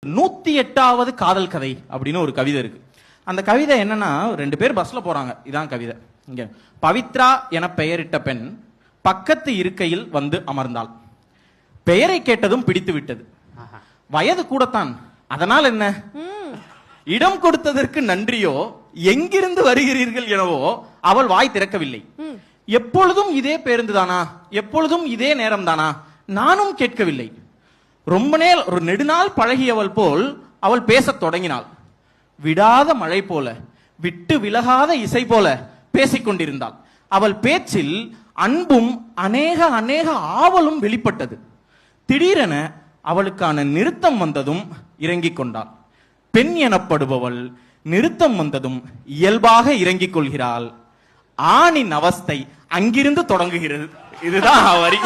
108வது காதல் கதை அப்படின்னு ஒரு கவிதை இருக்கு. அந்த கவிதை என்னன்னா, 2 பேர் பஸ்ல போறாங்க. இதான் கவிதை. இங்க பவித்ரா என பெயரிட்ட பெண் பக்கத்து இருக்கையில் வந்து அமர்ந்தாள். பெயரை கேட்டதும் பிடித்து விட்டது. வயது கூடத்தான், அதனால் என்ன? இடம் கொடுத்ததற்கு நன்றியோ எங்கிருந்து வருகிறீர்கள் எனவோ அவள் வாய் திறக்கவில்லை. எப்பொழுதும் இதே பேருந்து தானா, எப்பொழுதும் இதே நேரம் தானா, நானும் கேட்கவில்லை. ஒரு நெடுநாள் பழகியவள் போல் அவள் பேசத் தொடங்கினாள். விடாத மழை போல, விட்டு விலகாத இசை போல பேசிக்கொண்டிருந்தாள். அவள் பேச்சில் அன்பும் அநேக அநேக ஆவலும் வெளிப்பட்டது. திடீரென அவளுக்கான நிறுத்தம் வந்ததும் இறங்கிக் கொண்டாள். பெண் எனப்படுபவள் நிறுத்தம் வந்ததும் இயல்பாக இறங்கிக் கொள்கிறாள். ஆணின் அவஸ்தை அங்கிருந்து தொடங்குகிறது. இதுதான் வரி.